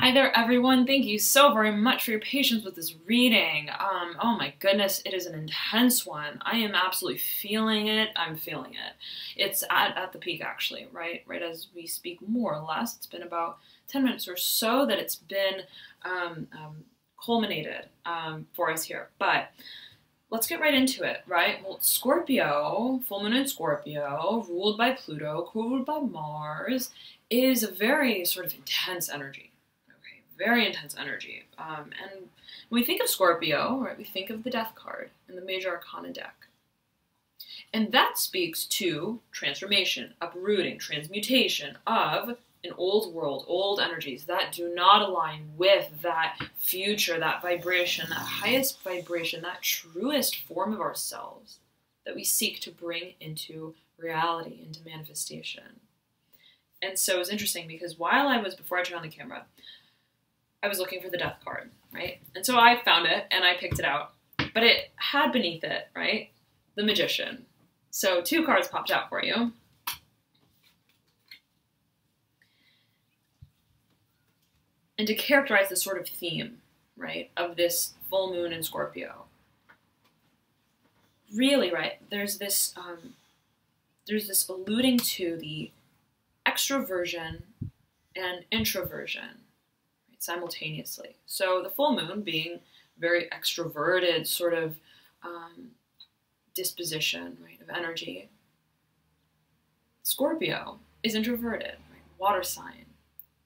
Hi there, everyone. Thank you so very much for your patience with this reading. Oh my goodness, it is an intense one. I am absolutely feeling it. I'm feeling it. It's at the peak, actually, right as we speak, more or less. It's been about 10 minutes or so that it's been culminated for us here. But let's get right into it, right? Well, Scorpio, full moon in Scorpio, ruled by Pluto, ruled by Mars, is a very sort of intense energy. Very intense energy. And when we think of Scorpio, right, we think of the Death card in the Major Arcana deck. And that speaks to transformation, uprooting, transmutation of an old world, old energies that do not align with that future, that vibration, that highest vibration, that truest form of ourselves that we seek to bring into reality, into manifestation. And so it was interesting because before I turned on the camera, I was looking for the Death card, right? And so I found it and I picked it out, but it had beneath it, right, the Magician. So two cards popped out for you. And to characterize the sort of theme, right, of this full moon in Scorpio, really, right, there's this alluding to the extroversion and introversion simultaneously. So the full moon being very extroverted sort of disposition, right, of energy. Scorpio is introverted, right, water sign,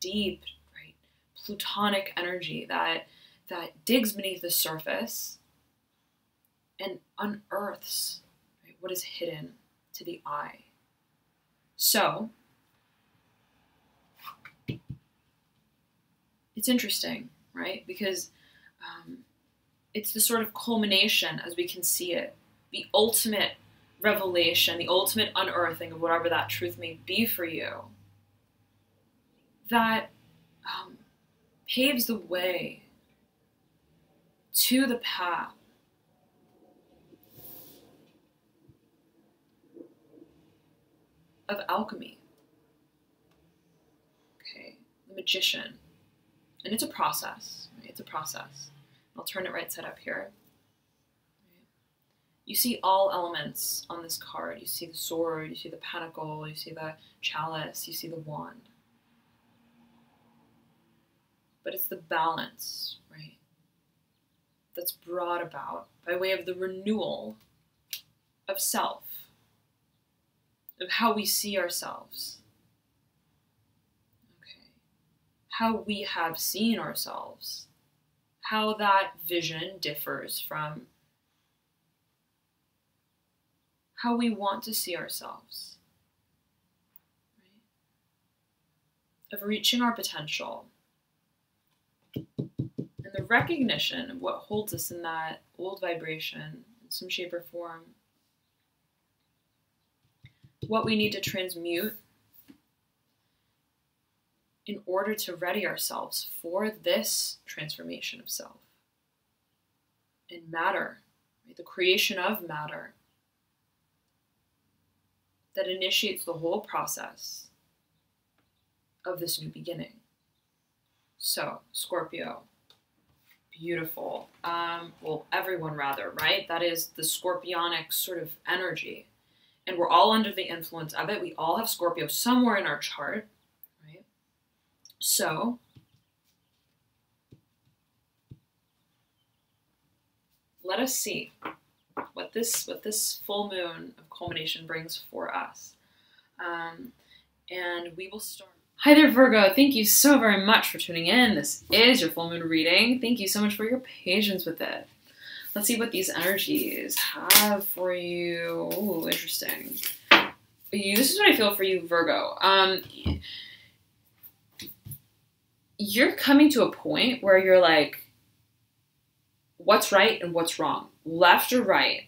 deep, right, plutonic energy that digs beneath the surface and unearths, right, what is hidden to the eye. So it's interesting, right? Because it's the sort of culmination, as we can see it, the ultimate revelation, the ultimate unearthing of whatever that truth may be for you, that paves the way to the path of alchemy. Okay, the Magician. And it's a process, right? It's a process. I'll turn it right side up here. You see all elements on this card. You see the sword, you see the pentacle, you see the chalice, you see the wand. But it's the balance, right, that's brought about by way of the renewal of self, of how we see ourselves. How we have seen ourselves, how that vision differs from how we want to see ourselves, right? Of reaching our potential, and the recognition of what holds us in that old vibration in some shape or form, what we need to transmute in order to ready ourselves for this transformation of self. And matter, right, the creation of matter that initiates the whole process of this new beginning. So, Scorpio, beautiful. Well, everyone rather, right? That is the scorpionic sort of energy. And we're all under the influence of it. We all have Scorpio somewhere in our chart. So, let us see what this full moon of culmination brings for us. And we will start. Hi there, Virgo. Thank you so very much for tuning in. This is your full moon reading. Thank you so much for your patience with it. Let's see what these energies have for you. Ooh, interesting. This is what I feel for you, Virgo. You're coming to a point where you're like, what's right and what's wrong? Left or right?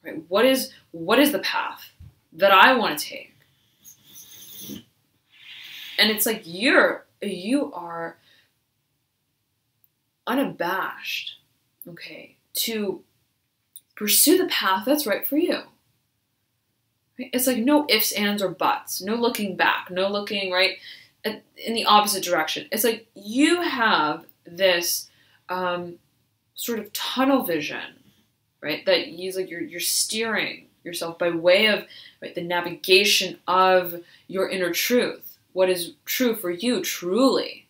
Right? What is the path that I want to take? And it's like you are unabashed, okay, to pursue the path that's right for you. Right? It's like no ifs, ands, or buts. No looking back. No looking, right? in the opposite direction. It's like you have this sort of tunnel vision, right? That you're steering yourself by way of, right, the navigation of your inner truth. What is true for you, truly.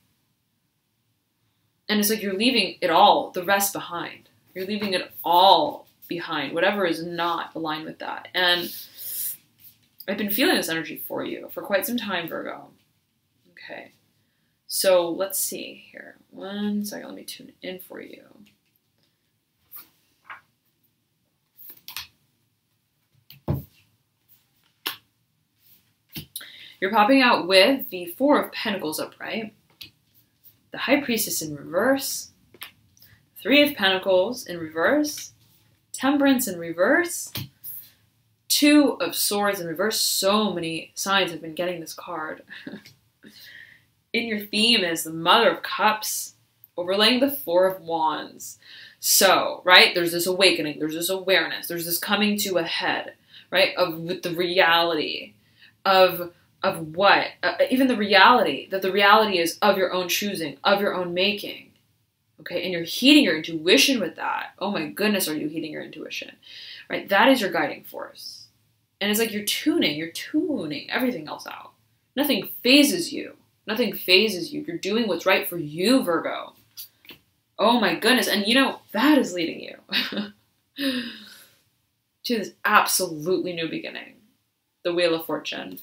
And it's like you're leaving it all, the rest behind. You're leaving it all behind, whatever is not aligned with that. And I've been feeling this energy for you for quite some time, Virgo. Okay. So let's see here. 1 second, let me tune in for you. You're popping out with the 4 of Pentacles upright, the High Priestess in reverse, 3 of Pentacles in reverse, Temperance in reverse, 2 of Swords in reverse. So many signs have been getting this card. In your theme is the Mother of Cups, overlaying the 4 of Wands. So, right, there's this awakening, there's this awareness, there's this coming to a head, right, with the reality of what? Even the reality, that the reality is of your own choosing, of your own making. Okay, and you're heeding your intuition with that. Oh my goodness, are you heeding your intuition? Right, that is your guiding force. And it's like you're tuning everything else out. Nothing phases you. Nothing phases you. You're doing what's right for you, Virgo. Oh my goodness. And you know, that is leading you to this absolutely new beginning. The Wheel of Fortune.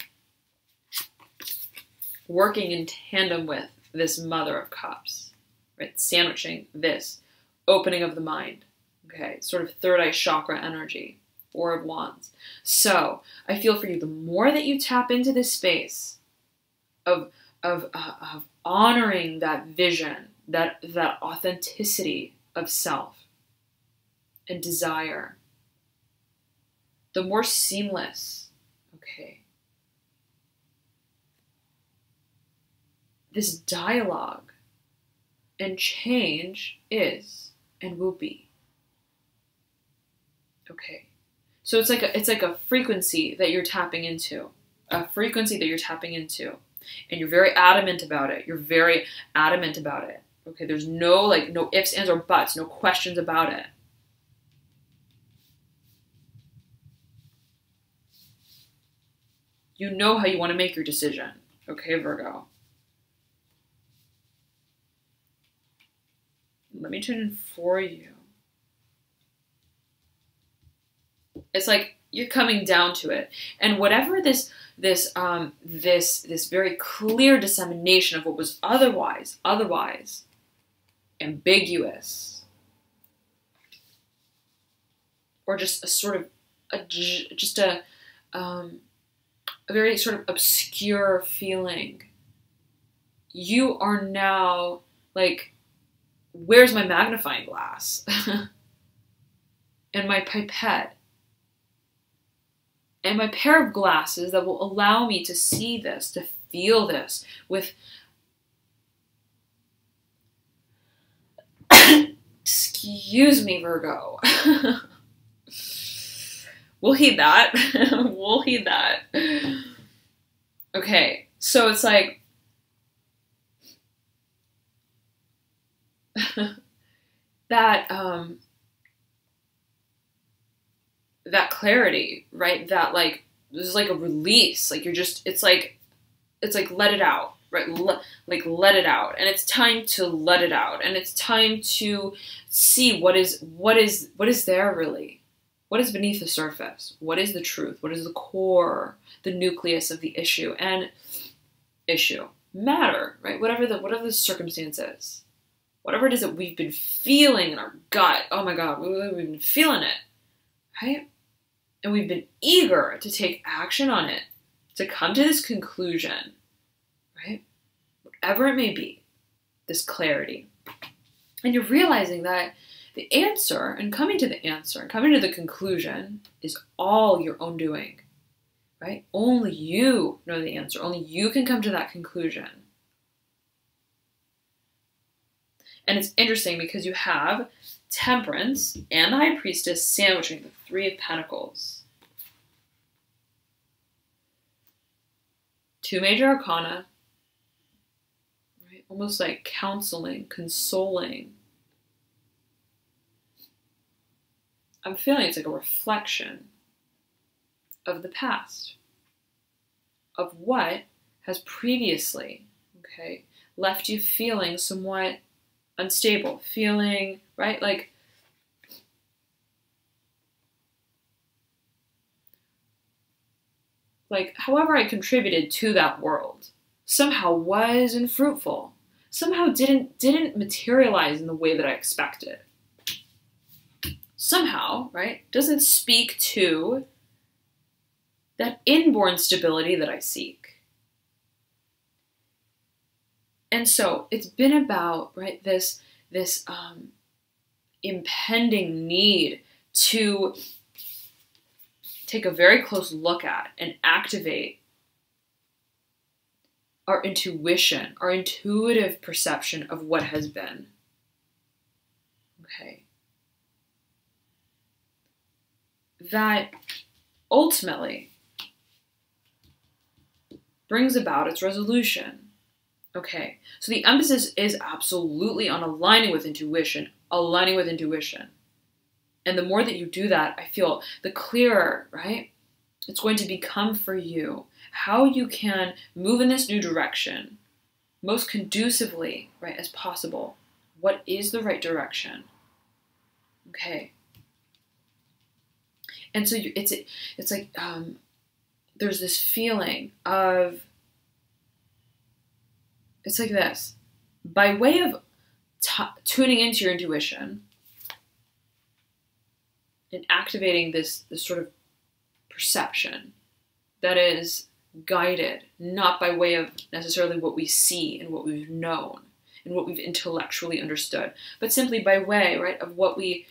Working in tandem with this Mother of Cups. Right? Sandwiching this opening of the mind. Okay, sort of third eye chakra energy. 4 of Wands. So I feel for you, the more that you tap into this space of honoring that vision, that authenticity of self and desire, the more seamless, okay, this dialogue and change is and will be. Okay. So it's like a frequency that you're tapping into. A frequency that you're tapping into. And you're very adamant about it. You're very adamant about it. Okay, there's no ifs, ands, or buts, no questions about it. You know how you want to make your decision. Okay, Virgo. Let me tune in for you. It's like you're coming down to it. And whatever this very clear dissemination of what was otherwise ambiguous, or just a sort of a very sort of obscure feeling, you are now like, where's my magnifying glass and my pipette and my pair of glasses that will allow me to see this, to feel this with, excuse me, Virgo. We'll heed that. We'll heed that. Okay, so it's like, that clarity, right? That like, there's like a release, like you're just, it's like let it out, right? Let it out. And it's time to let it out. And it's time to see what is there really. What is beneath the surface? What is the truth? What is the core, the nucleus of the issue? And matter, right? Whatever the circumstance is. Whatever it is that we've been feeling in our gut. Oh my God, we've been feeling it, right? And we've been eager to take action on it, to come to this conclusion, right? Whatever it may be, this clarity. And you're realizing that the answer, and coming to the answer, and coming to the conclusion is all your own doing, right? Only you know the answer. Only you can come to that conclusion. And it's interesting because you have Temperance and the High Priestess sandwiching the 3 of Pentacles. 2 major arcana, almost like counseling, consoling. I'm feeling it's like a reflection of the past, of what has previously, okay, left you feeling somewhat unstable, feeling, right, like however I contributed to that world somehow wasn't fruitful, somehow didn't materialize in the way that I expected. Somehow, right, doesn't speak to that inborn stability that I seek. And so it's been about, right, this impending need to take a very close look at and activate our intuition, our intuitive perception of what has been. Okay. That ultimately brings about its resolution. Okay, so the emphasis is absolutely on aligning with intuition, And the more that you do that, I feel the clearer, right, it's going to become for you how you can move in this new direction most conducively, right, as possible. What is the right direction? Okay. And so it's like there's this feeling of, it's like this, by way of tuning into your intuition and activating this sort of perception that is guided not by way of necessarily what we see and what we've known and what we've intellectually understood, but simply by way, right, of what we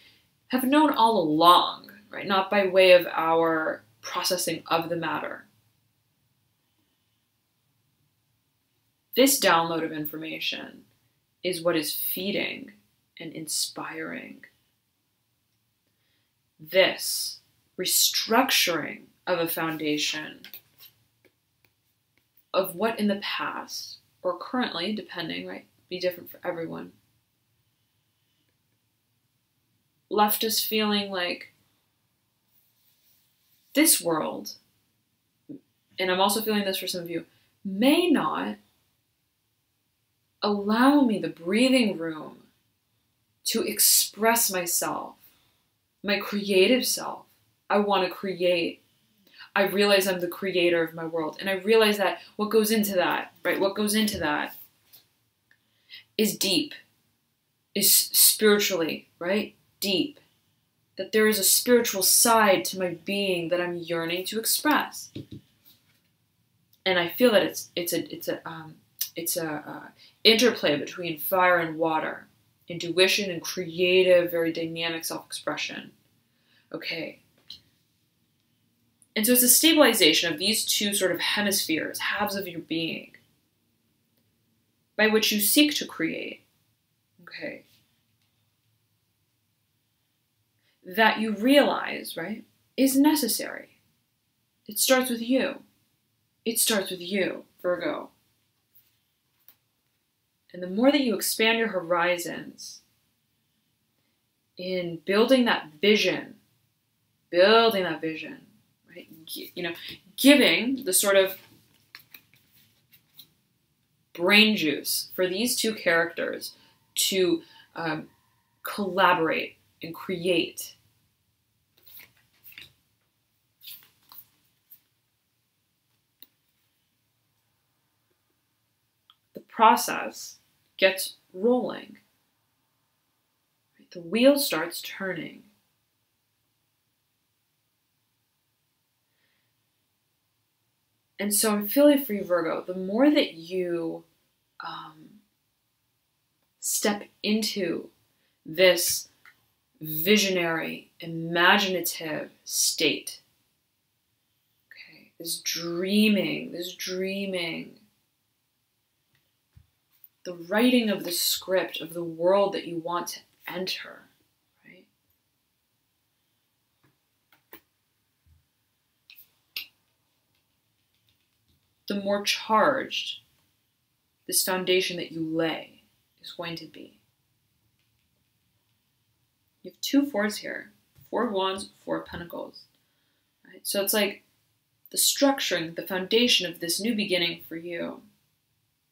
have known all along, right, not by way of our processing of the matter. This download of information is what is feeding and inspiring this restructuring of a foundation of what in the past, or currently, depending, right, be different for everyone, left us feeling like this world, and I'm also feeling this for some of you, may not allow me the breathing room to express myself, my creative self. I want to create. I realize I'm the creator of my world. And I realize that what goes into that, right, what goes into that is deep, is spiritually, right, deep. That there is a spiritual side to my being that I'm yearning to express. And I feel that it's a interplay between fire and water, intuition and creative, very dynamic self-expression. Okay. And so it's a stabilization of these two sort of hemispheres, halves of your being, by which you seek to create. Okay. That you realize, right, is necessary. It starts with you. It starts with you, Virgo. And the more that you expand your horizons in building that vision, right? You know, giving the sort of brain juice for these two characters to collaborate and create. The process gets rolling. The wheel starts turning. And so I'm feeling for you, Virgo, the more that you step into this visionary, imaginative state, okay, this dreaming, the writing of the script of the world that you want to enter, right? The more charged this foundation that you lay is going to be. You have 2 fours here. 4 of Wands, 4 of Pentacles. Right? So it's like the structuring, the foundation of this new beginning for you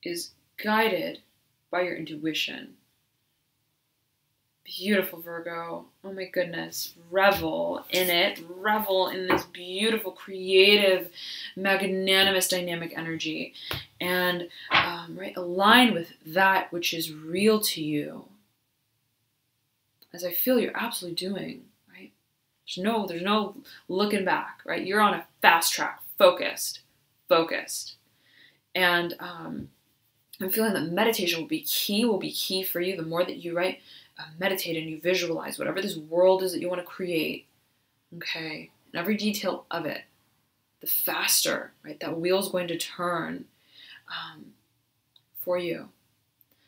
is guided by your intuition. Beautiful, Virgo. Oh my goodness. Revel in it. Revel in this beautiful, creative, magnanimous, dynamic energy. And right, align with that which is real to you. As I feel you're absolutely doing, right? There's no looking back, right? You're on a fast track, focused. And I'm feeling that meditation will be key for you. The more that you meditate and you visualize whatever this world is that you want to create, okay? And every detail of it, the faster, right, that wheel's going to turn for you.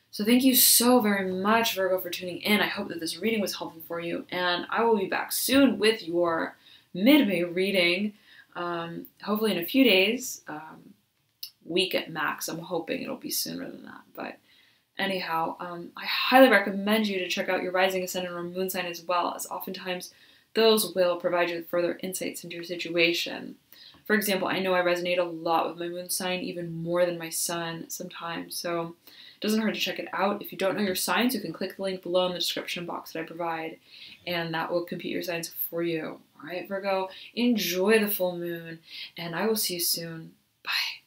So thank you so very much, Virgo, for tuning in. I hope that this reading was helpful for you, and I will be back soon with your mid-May reading, hopefully in a few days, week at max. I'm hoping it'll be sooner than that, but anyhow, I highly recommend you to check out your rising, ascendant, or moon sign as well, as oftentimes those will provide you with further insights into your situation. For example, I know I resonate a lot with my moon sign, even more than my sun sometimes, so it doesn't hurt to check it out. If you don't know your signs, you can click the link below in the description box that I provide, and that will compute your signs for you. All right, Virgo, enjoy the full moon, and I will see you soon. Bye.